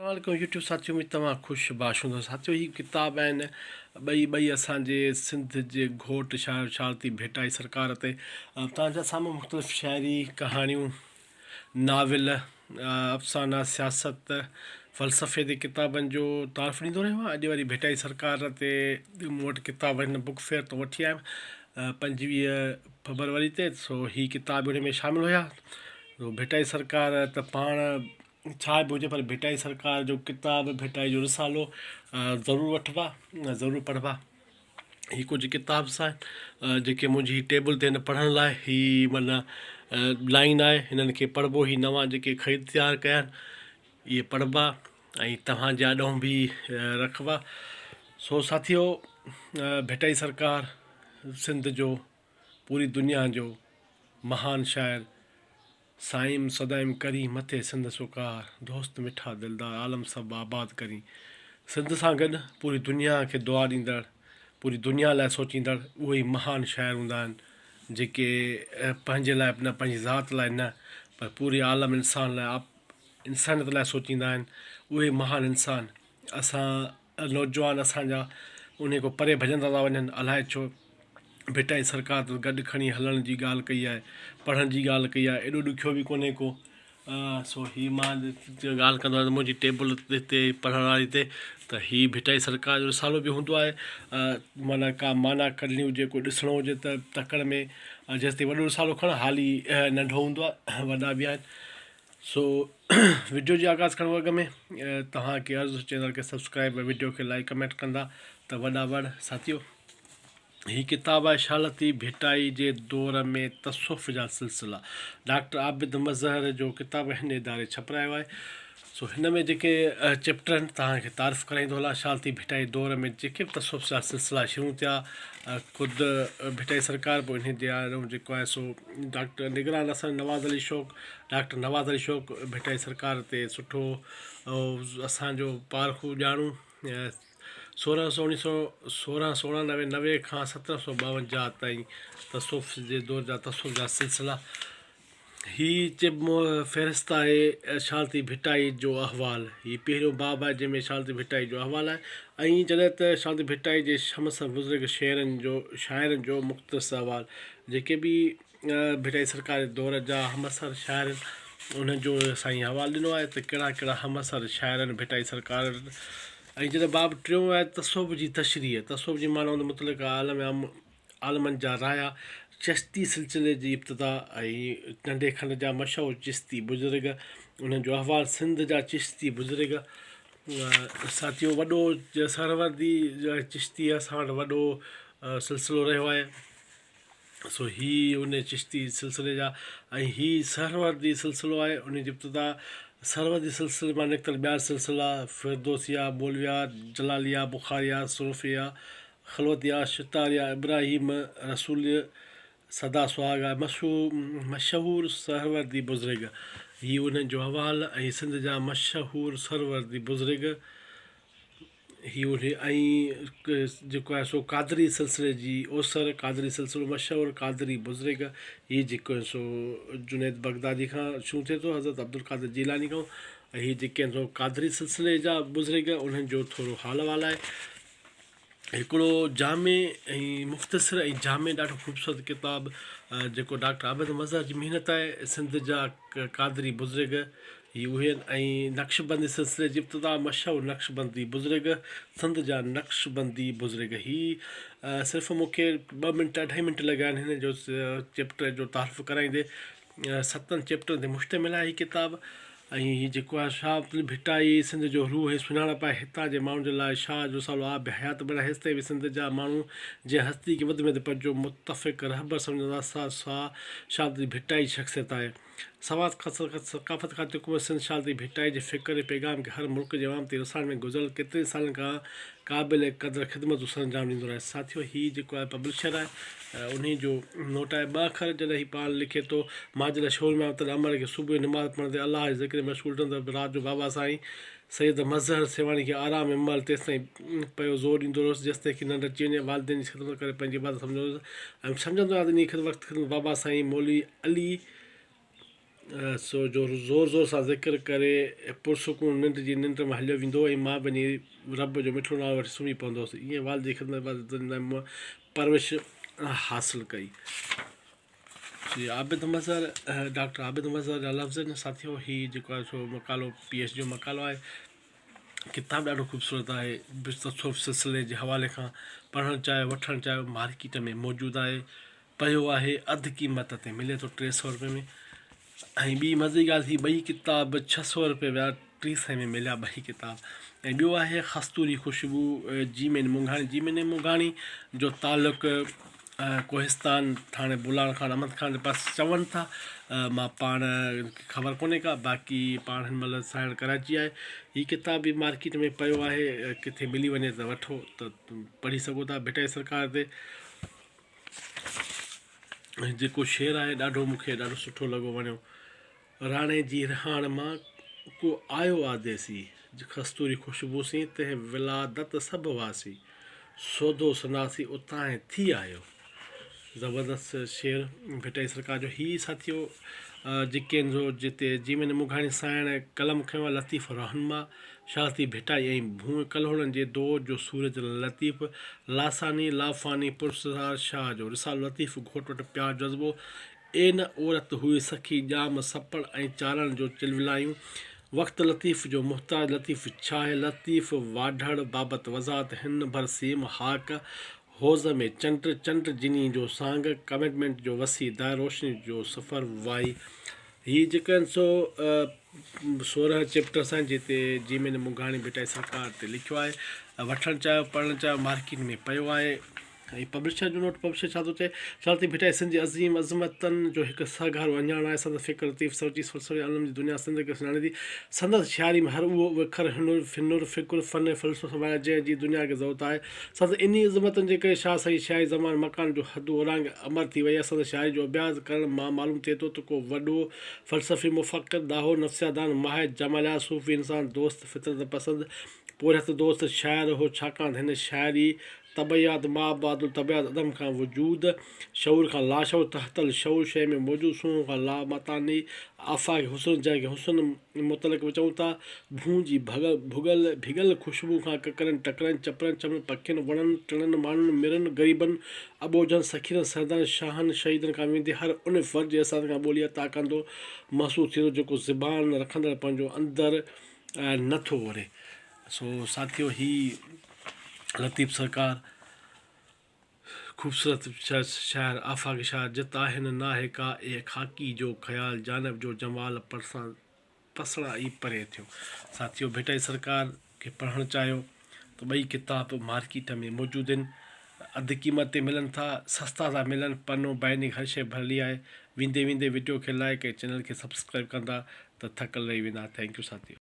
अस्सलाम यूट्यूब साथियों में तव्हां ख़ुशि बाश हूंदो साथियों। ही किताब आहिनि ॿई असांजे सिंध जे घोट शायर शारती भेटाई सरकार ते तव्हांजा साम्हूं मुख़्तलिफ़ शाइरी कहाणियूं नाविल अफ़साना सियासत फ़लसफ़े ते किताबनि जो तारीफ़ ॾींदो रहियो आहे। अॼु वरी भेटाई सरकार ते मूं वटि किताब हिन बुक फेयर तो वठी आयुमि 25 फरवरी ते। सो ही किताब उन में शामिलु हुया। भेटाई सरकार त पाण छा बि हुजे पर भेटाई सरकार जो किताब भेटाई जो रिसालो ज़रूरु वठिबा, ज़रूरु पढ़िबा। ही कुझु किताब सां जेके मुंहिंजी टेबल ते हिन पढ़ण लाइ ही माना लाइन आहे। हिननि खे पढ़िबो ही नवां जेके ख़रीद तयारु कया आहिनि इहे पढ़िबा ऐं तव्हांजे आॾो बि रखिबा। सो साथियो, भेटाई सरकार सिंध जो पूरी दुनिया जो महान शाइर साईं सदाईं करी मथे सिंध सुकार दोस्त मिठा दिलदार आलम सभु आबाद करी। सिंध सां गॾु पूरी दुनिया खे दुआ ॾींदड़, पूरी दुनिया लाइ सोचींदड़ उहे ई महान शाइर हूंदा आहिनि जेके पंहिंजे लाइ न पंहिंजी ज़ात लाइ न पर पूरे आलम इंसान लाइ इंसानियत लाइ सोचींदा आहिनि। उहे महान इंसान असां नौजवान असांजा उन खां परे भॼंदा था वञनि। अलाए छो भेटाई सरकार त गॾु खणी हलण जी ॻाल्हि कई आहे, पढ़ण जी ॻाल्हि कई आहे। एॾो ॾुखियो बि कोन्हे को। सो ही मां ॻाल्हि कंदो आहियां मुंहिंजी टेबल ते पढ़ण वारी ते त ही भेटाई सरकार जो रिसालो बि हूंदो आहे। माना का माना कढणी हुजे, कोई ॾिसणो हुजे त तकड़ में जेसिताईं वॾो रिसालो खण हाली नंढो हूंदो आहे, वॾा बि आहिनि। सो वीडियो जी आगाज़ करण अॻ में तव्हांखे अर्ज़ु चैनल खे सब्सक्राइब ऐं वीडियो खे लाइक कमेंट कंदा त वॾा वड़ साथियो। ही किताब आहे शालती भेटाई जे दौर में तसुफ़ जा सिलसिला। डॉक्टर आबिद मज़हर जो किताब हिन इदारे छपरायो आहे। सो हिन में जेके चैप्टर आहिनि तव्हांखे तारीफ़ कराईंदो हलां। शालती भेटाई दौर में जेके बि तसुफ़ जा सिलसिला शुरू थिया ख़ुदि भेटाई सरकार पोइ इन जे आरो जेको आहे सो डॉक्टर निगरान असां नवाज़ अली शौक़ डॉक्टर नवाज़ अली शौक़ भेटाई सरकार ते सुठो असांजो पारखू ॼाणूं 1699 खां 1752 ताईं तसुफ़ जे दौर जा तसुफ़ जा सिलसिला। ही फ़हिरिस्त आहे शालती भेटाई जो अहवाल। ही पहिरियों बाब आहे जंहिंमें शालती भेटाई जो अहवाल आहे ऐं जॾहिं त शालती भेटाई जे शमस बुज़ुर्ग शाइरनि जो मुख़्तस अहवाल। जेके बि भेटाई सरकार जे दौर जा हमअसर शाइर आहिनि उन्हनि जो साईं अहवालु ॾिनो आहे त कहिड़ा कहिड़ा हमअसर शाइर आहिनि भेटाई सरकार। ऐं जॾहिं बाब टियों आहे तसुफ़ जी तशरीह। तसुफ़ जी माना उन मुतलिक़ आलमनि जा राया चिश्ती सिलसिले जी इब्तिदा ऐं नंढे खंड जा मशहूरु चिश्ती बुज़ुर्ग उन्हनि जो अहवालु। सिंध जा चिश्ती बुज़ुर्ग साथियो वॾो सरवर्दी चिश्तीअ सां वटि वॾो सिलसिलो रहियो आहे। सो ही उन चिश्ती सिलसिले जा ऐं ही सरवर्दी सिलसिलो आहे। उन जी इब्तिदा सरवर्दी सिलसिले मां निकितल ॿिया सिलसिला फिरदोसिया, मौलविया, जलालिया, बुखारिया, सुरफिया, ख़लवतिया, शितारिया, इब्राहिम रसूल, सदा सुहागा मशहूरु सरवर्दी बुज़ुर्ग। ही उन्हनि जो अहवालु ऐं सिंध जा मशहूरु सरवर्दी बुज़ुर्ग। ही उन ऐं जेको आहे सो कादरी सिलसिले जी ओसर कादरी सिलसिलो मशहूरु कादरी बुज़ुर्ग। हीअ जेको आहे सो जुनैद बगदादी खां शुरू थिए थो, हज़रत अब्दुल कादिर जीलानी खां। ऐं हीअ जेके आहिनि सो कादरी सिलसिले जा बुज़ुर्ग उन्हनि जो थोरो हाल अहिवालु आहे। हिकिड़ो जामे ऐं मुख़्तसिर ऐं जामे ॾाढो ख़ूबसूरत किताब जेको डॉक्टर आबिद मज़हर जी महिनत आहे। सिंध जा कादरी बुज़ुर्ग ही उहे ऐं नक्शबंदी सिलसिले जी इब्तिदा मशहूरु नक्शबंदी बुज़ुर्ग सिंध जा नक्शबंदी बुज़ुर्ग। ही सिर्फ़ु मूंखे 2 मिंट 2.5 मिंट लॻा आहिनि हिन जो चैप्टर जो तारीफ़ कराईंदे। 7 चैप्टरनि ते मुश्तमिल आहे हीअ किताब। ऐं हीअ जेको आहे शाह भेटाई सिंध जो रूह सुञाणप आहे हितां जे माण्हुनि जे लाइ शाह जो सालो आहे हयात बण हेसिताईं बि सिंध जा माण्हू जंहिं हस्ती खे वधि में वधि पंहिंजो मुतफ़िक़ रहबर सम्झंदा शालती भेटाई शख़्सियत आहे। सकाफ़त खां हुकूमत सिंध शालती भेटाई जे फ़िक्र पैगाम खे हर मुल्क जे अवाम ते रसाइण में गुज़िरियल केतिरनि सालनि खां क़ाबिल क़दुरु ख़िदमतूं सरंजाम ॾींदो रहे। साथियो हीअ जेको आहे पब्लिशर आहे उन जो नोट आहे 2 अखर जॾहिं हीअ पाण लिखे थो मां जॾहिं शोर में त अमर खे सुबुह जो निमाज़ पढ़ंदे अलाह जे ज़िक्र में मशगूल रहंदो राति जो बाबा साईं सैयद मज़हर सेवाणी खे आराम में महिल तेसिताईं पियो ज़ोर ॾींदो रहुसि जेसिताईं की निंड अची वञे। वालदेन जी ख़िदमत करे पंहिंजी इबादत सम्झंदो ऐं सम्झंदो आहे त इन वक़्तु बाबा साईं मौलवी अली सो जो ज़ोर ज़ोर सां ज़िक्र करे पुरसुकून निंड जी निंड में हलियो वेंदो ऐं मां वञी रब जो मिठो नालो वठी सुम्ही पवंदोसि। ईअं वालदी ख़िदमत परवरिश हासिलु कई। जी आबिद मज़हर डॉक्टर आबिद मज़हर जा लफ़्ज़ आहिनि साथियो। हीअ जेको आहे सो मकालो PhD जो मकालो आहे। किताबु ॾाढो ख़ूबसूरत आहे। तसव्वुफ़ सिलसिले जे हवाले खां पढ़णु चाहियो वठणु चाहियो मार्केट में मौजूदु आहे। पियो आहे अधु क़ीमत ते मिले थो 300 रुपए में। ऐं ॿी मज़े जी ॻाल्हि थी ॿई किताब 600 रुपए विया 300 में मिलिया ॿई किताब। ऐं ॿियो आहे कस्तूरी ख़ुशबू जीमेन मुंघाणी। जीमेन मुंघाणी जो तालुक़ कोहिस्तान थाणे बुलाण खान अहमद खान जे पास चवनि था। मां पाण ख़बर कोन्हे का, बाक़ी पाण हिन महिल साइण कराची आहे। हीअ किताब बि मार्केट में पियो आहे, किथे मिली वञे त वठो त पढ़ी सघो था। भिटाई सरकार ते जेको शेर आहे ॾाढो मूंखे ॾाढो सुठो लॻो वणियो। राणे जी रिहाण मां को आयो आदेसी कस्तूरी ख़ुशबू सी तंहिं विलादत सभु वासी सौदो सनासी उतां ऐं थी आयो। ज़बरदस्त शेर भिटाई सरकार जो। ही साथियो जिकेन जो जिते जीवन मुघाणी साइण कलम खयो आहे लतीफ़ रहनमा शाहती भिटाई ऐं भूए कलहोड़नि जे दौर जो सूरज लतीफ़ लासानी लाफ़ानी पुरस्कार शाह जो रिसाल लतीफ़ घोट वटि प्यार जज़्बो ए न औरत हुई सखी ॼाम सपड़ ऐं चारण जो चिलविलायूं वक़्तु लतीफ़ जो मुहताज लतीफ़ छा आहे लतीफ़ वाढड़ बाबति वज़ाहत हिन भर सीम हाक हौज़ में चंड जिनी जो सांग कमिटमेंट जो वसी दायर रोशनी जो सफ़र वाई। हीअ जेके आहिनि सो 16 चैप्टर्स आहिनि जिते जीमेन मुंघाणी भिटाई सरकार ते लिखियो आहे। वठणु चाहियो पढ़णु चाहियो मार्केट में पियो आहे। ऐं पब्लिशर जो नोट पब्लिशर छा थो चए शारती भिटाई सिंध जी अज़ीम अज़मतनि जो हिकु सगारो अञाण आहे। संदसि फ़िक्र लतीफ़ सवची फ़लसफ़े आलम जी दुनिया सिंध खे सुञाणे थी। संदसि शाइरी में हर उहो विखर हिनुर फिनुर फ़िकुर फ़न फ़लसफ़ो जंहिंजी दुनिया खे ज़रूरत आहे। संदसि इन अज़मतनि जे करे शाह सही शाही ज़मान मकान जो हदु ओरांग अमर थी वई आहे। संदसि शाइरी जो अभ्यास करण मां मालूम थिए थो त को वॾो फ़लसफ़ी मुफ़क़िर दाहो नफ़्सियादान माहिर जमालिया सूफ़ी इंसान दोस्त फितरत पसंदि पोरहत दोस्त शाइर हो छाकाणि हिन शाइरी तबियात माबादुल तबियात अदम खां वजूद शऊर खां लाशऊर तहतल शऊर शइ में मौजूदु सूह खां लामातानी आफ़ाक़ हुसन जंहिंखे हुसन मुतलक बि चऊं था। भूं जी भुगल भिगल ख़ुशबू खां ककरनि टकरनि चपरनि चमनि पखियुनि वणनि टिणनि माण्हुनि मिरनि ग़रीबनि अबोजनि सखीरनि सरदारनि शाहनि शहीदनि खां वेंदे हर उन फ़र्ज़ जे असां खां ॿोली अता कंदो महसूसु थिए थो जेको ज़बान रखंदड़ पंहिंजो अंदरि नथो वरे। सो साथियो ही लतीफ़ सरकार ख़ूबसूरत शाइर आफ़ाक़ शाह जित आहिनि नाहे का ए ख़ाकी जो ख़्याल जानब जो जमाल पसड़ा ई परे थियो। साथियो भिटाई सरकार खे पढ़णु चाहियो त ॿई किताब मार्केट में मौजूदु आहिनि। अधु क़ीमत ते मिलनि था, सस्ता था मिलनि। पनो बैनिक हर शइ भली आहे। वेंदे वीडियो खे लाइक ऐं चैनल खे सब्सक्राइब कंदा त थकल रही वेंदा। थैंक्यू साथियो।